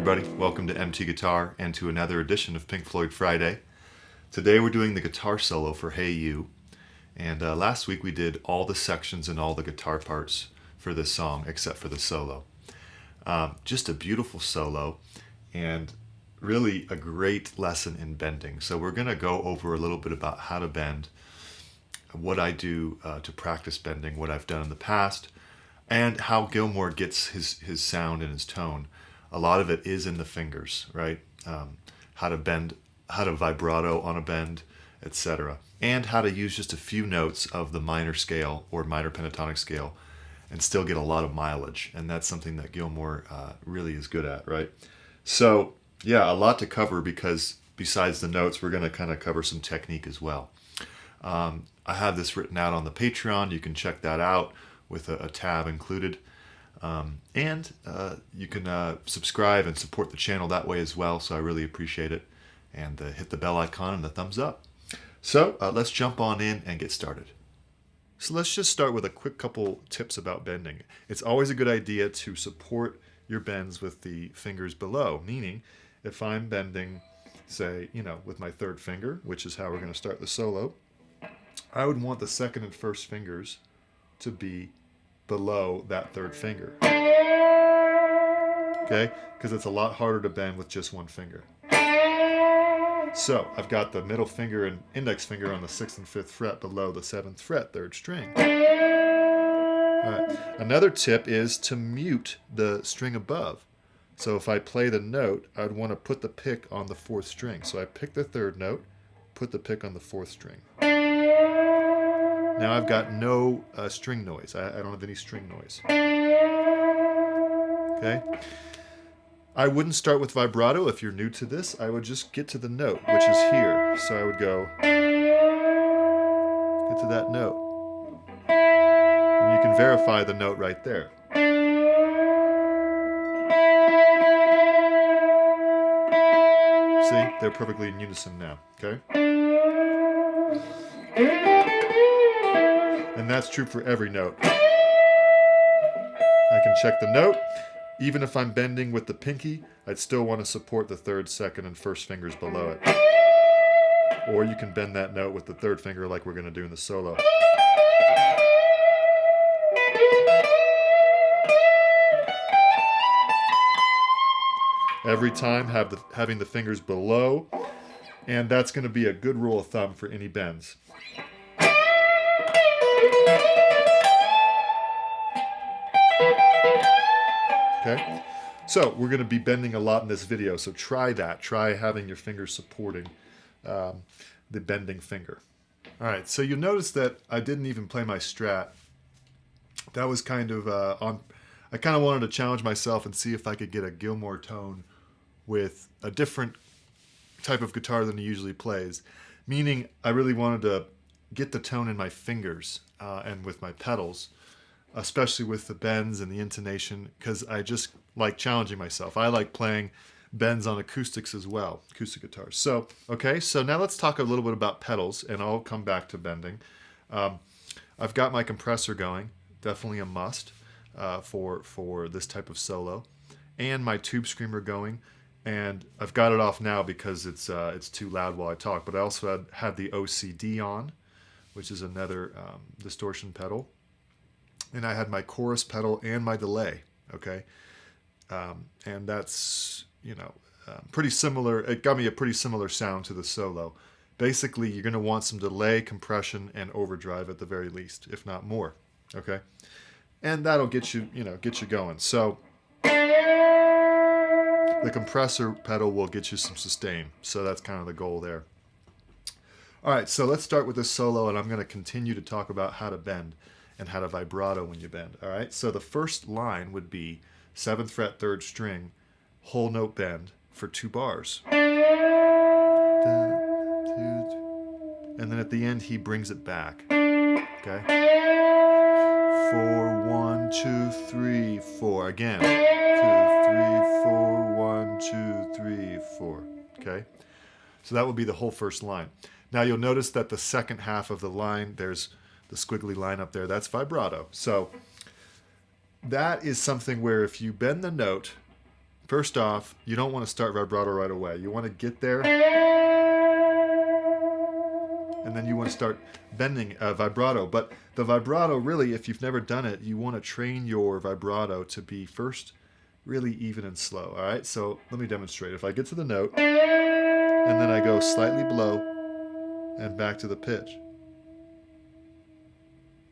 everybody, welcome to MT Guitar and to another edition of Pink Floyd Friday. Today we're doing the guitar solo for Hey You, and last week we did all the sections and all the guitar parts for this song except for the solo. Just a beautiful solo and really a great lesson in bending. So we're going to go over a little bit about how to bend, what I do to practice bending, what I've done in the past, and how Gilmour gets his sound and his tone. A lot of it is in the fingers, right? How to bend, how to vibrato on a bend, etc. And how to use just a few notes of the minor scale or minor pentatonic scale and still get a lot of mileage. And that's something that Gilmour really is good at, right? So, yeah, a lot to cover because besides the notes, we're going to kind of cover some technique as well. I have this written out on the Patreon. You can check that out with a tab included. And you can subscribe and support the channel that way as well, so I really appreciate it. And hit the bell icon and the thumbs up. So let's jump on in and get started. So let's just start with a quick couple tips about bending. It's always a good idea to support your bends with the fingers below, meaning if I'm bending, say, with my third finger, which is how we're going to start the solo, I would want the second and first fingers to be below that third finger. Okay? Because it's a lot harder to bend with just one finger. So I've got the middle finger and index finger on the 6th and 5th fret below the 7th fret, 3rd string. All right. Another tip is to mute the string above. So if I play the note, I'd want to put the pick on the 4th string. So I pick the 3rd note, put the pick on the 4th string. Now I've got no string noise. I don't have any string noise. Okay? I wouldn't start with vibrato if you're new to this. I would just get to the note, which is here. So I would go, get to that note. And you can verify the note right there. See, they're perfectly in unison now, okay? And that's true for every note. I can check the note. Even if I'm bending with the pinky, I'd still want to support the 3rd, 2nd, and 1st fingers below it. Or you can bend that note with the 3rd finger like we're going to do in the solo. Every time having the fingers below, and that's going to be a good rule of thumb for any bends. Okay, so we're going to be bending a lot in this video, so try that. Try having your fingers supporting the bending finger. All right, so you'll notice that I didn't even play my Strat. That was kind of I kind of wanted to challenge myself and see if I could get a Gilmour tone with a different type of guitar than he usually plays. Meaning, I really wanted to get the tone in my fingers and with my pedals, especially with the bends and the intonation, because I just like challenging myself. I like playing bends on acoustics as well, acoustic guitars. So, okay, so now let's talk a little bit about pedals, and I'll come back to bending. I've got my compressor going, definitely a must for this type of solo, and my tube screamer going, and I've got it off now because it's too loud while I talk, but I also had the OCD on, which is another distortion pedal. And I had my chorus pedal and my delay, okay? And that's, pretty similar. It got me a pretty similar sound to the solo. Basically, you're going to want some delay, compression, and overdrive at the very least, if not more, okay? And that'll get you, get you going. So the compressor pedal will get you some sustain. So that's kind of the goal there. All right, so let's start with this solo, and I'm going to continue to talk about how to bend and how to vibrato when you bend. All right, so the first line would be 7th fret, 3rd string, whole note bend for 2 bars. And then at the end, he brings it back. Okay? 4, 1, 2, 3, 4. Again. 2, 3, 4, 1, 2, 3, 4. Okay? So that would be the whole first line. Now you'll notice that the second half of the line, there's the squiggly line up there, that's vibrato. So that is something where if you bend the note First off, you don't want to start vibrato right away. You want to get there, and then you want to start bending vibrato. But the vibrato, really, if you've never done it, you want to train your vibrato to be first really even and slow. All right, so let me demonstrate. If I get to the note, and then I go slightly below and back to the pitch,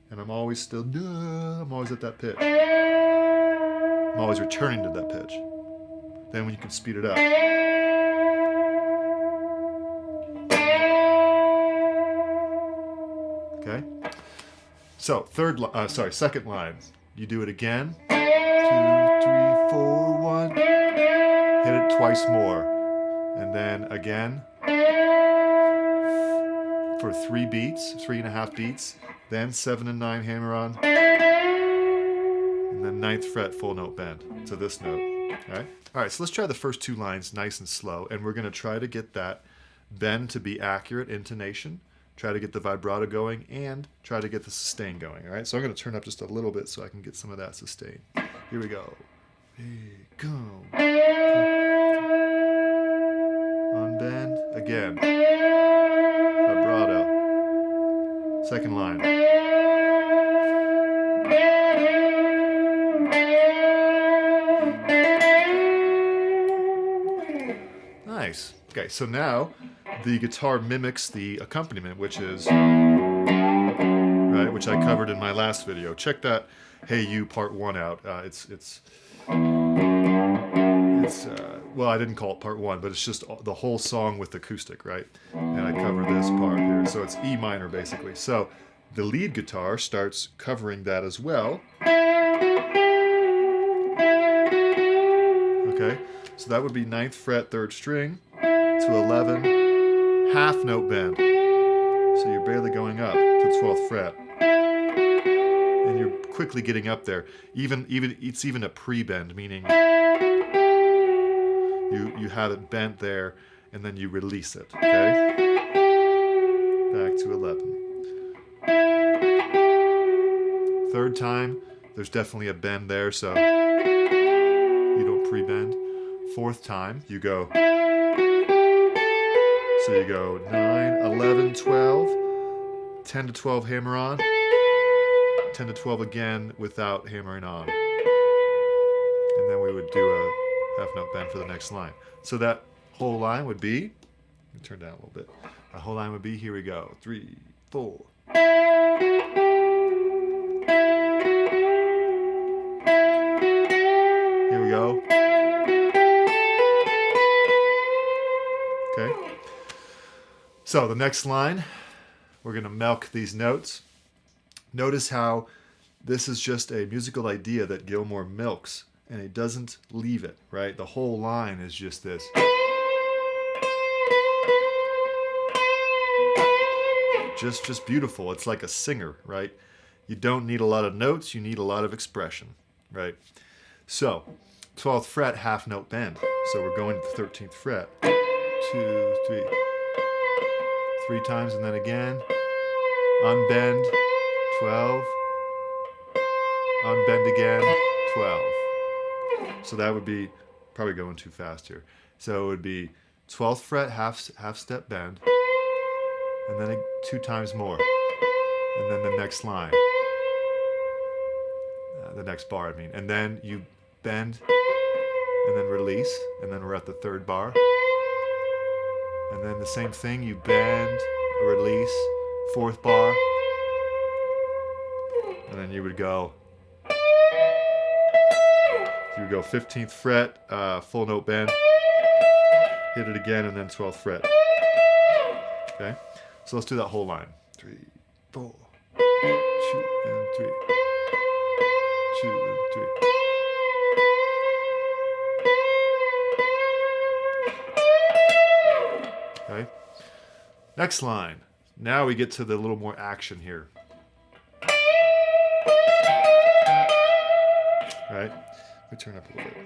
and I'm always still, I'm always at that pitch. I'm always returning to that pitch. Then when you can speed it up. Okay? So, second line. You do it again. 2, 3, 4, 1. Hit it twice more. And then again for 3 beats, 3.5 beats. Then 7 and 9 hammer on. And then 9th fret full note bend to this note. Okay? All right, so let's try the first 2 lines nice and slow, and we're going to try to get that bend to be accurate intonation, try to get the vibrato going, and try to get the sustain going. All right, so I'm going to turn up just a little bit so I can get some of that sustain. Here we go. Hey, go. Unbend again. Vibrato. Second line. Nice. Okay, so now the guitar mimics the accompaniment, which is right, which I covered in my last video. Check that "Hey You" Part 1 out. Well, I didn't call it Part 1, but it's just the whole song with acoustic, right? And I covered this part here, so it's E minor basically. So the lead guitar starts covering that as well. Okay. So that would be 9th fret, 3rd string to 11, half note bend. So you're barely going up to 12th fret. And you're quickly getting up there. It's even a pre-bend, meaning you have it bent there and then you release it, okay? Back to 11. Third time, there's definitely a bend there, so you don't pre-bend. 4th time, you go. So you go 9, 11, 12, 10 to 12 hammer on, 10 to 12 again without hammering on. And then we would do a half note bend for the next line. So that whole line would be, let me turn down a little bit. The whole line would be, here we go, 3, 4. Here we go. Okay. So the next line, we're going to milk these notes. Notice how this is just a musical idea that Gilmour milks, and he doesn't leave it, right? The whole line is just this. Just beautiful. It's like a singer, right? You don't need a lot of notes, you need a lot of expression, right? So, 12th fret, half note bend. So we're going to the 13th fret. 2, 3. 3 times and then again. Unbend, 12. Unbend again, 12. So that would be probably going too fast here. So it would be 12th fret, half step bend, and then 2 times more, and then the next line, the next bar, I mean, and then you bend, and then release, and then we're at the 3rd bar, and then the same thing, you bend, release, 4th bar, and then you would go 15th fret, full note bend, hit it again, and then 12th fret. Okay, so let's do that whole line. 3, 4, 2 and 3, 2 and 3. Okay, next line. Now we get to the little more action here. Right? Let me turn up a little bit.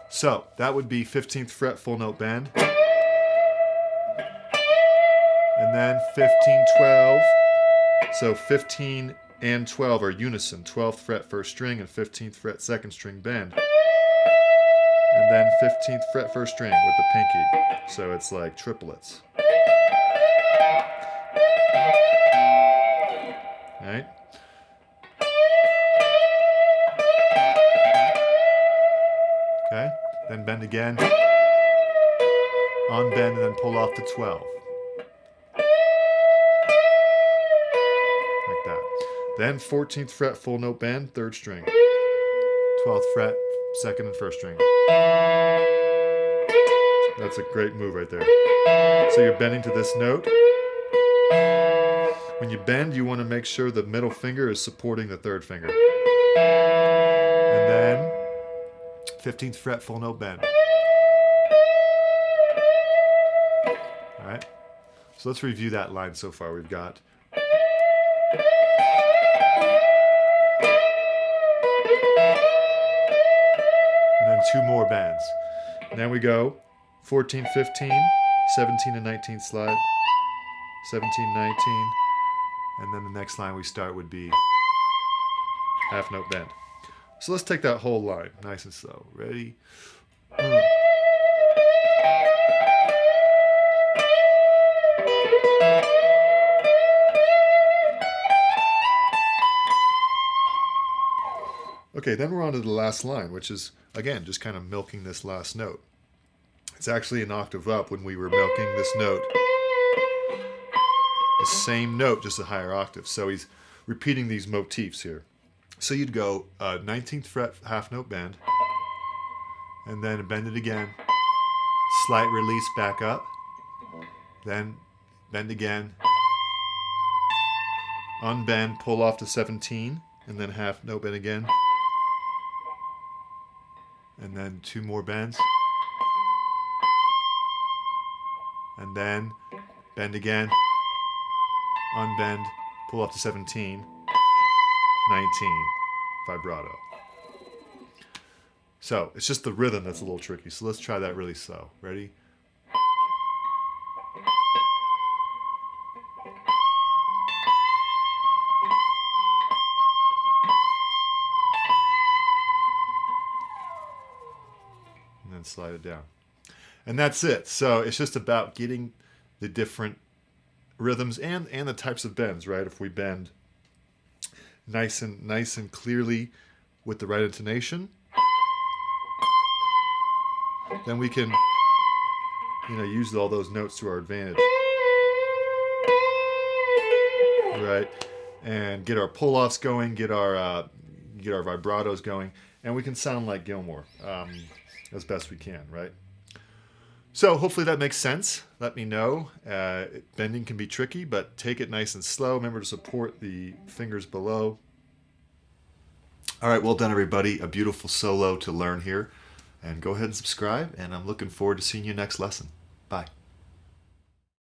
So that would be 15th fret, full note bend. And then 15, 12. So 15 and 12 are unison. 12th fret first string and 15th fret second string bend. And then 15th fret first string with the pinky. So it's like triplets. Right? Okay, then bend again. On bend and then pull off to 12. Like that. Then 14th fret full note bend, third string. 12th fret, second and first string. That's a great move right there. So you're bending to this note. When you bend, you want to make sure the middle finger is supporting the third finger. And then 15th fret full note bend. All right. So let's review that line so far. We've got and then two more bends. And then we go 14, 15, 17 and 19 slide, 17, 19, and then the next line we start would be half note bend. So let's take that whole line nice and slow. Ready? Okay, then we're on to the last line, which is, again, just kind of milking this last note. It's actually an octave up when we were milking this note. The same note, just a higher octave. So he's repeating these motifs here. So you'd go 19th fret half note bend, and then bend it again, slight release back up, then bend again, unbend, pull off to 17, and then half note bend again, and then two more bends, and then bend again, unbend, pull up to 17, 19, vibrato. So it's just the rhythm that's a little tricky. So let's try that really slow. Ready? And then slide it down. And that's it. So it's just about getting the different rhythms and the types of bends, right? If we bend nice and clearly with the right intonation, then we can, use all those notes to our advantage, right? And get our pull-offs going, get our vibratos going, and we can sound like Gilmour as best we can, right? So hopefully that makes sense. Let me know. Bending can be tricky, but take it nice and slow. Remember to support the fingers below. All right, well done, everybody. A beautiful solo to learn here. And go ahead and subscribe, and I'm looking forward to seeing you next lesson. Bye.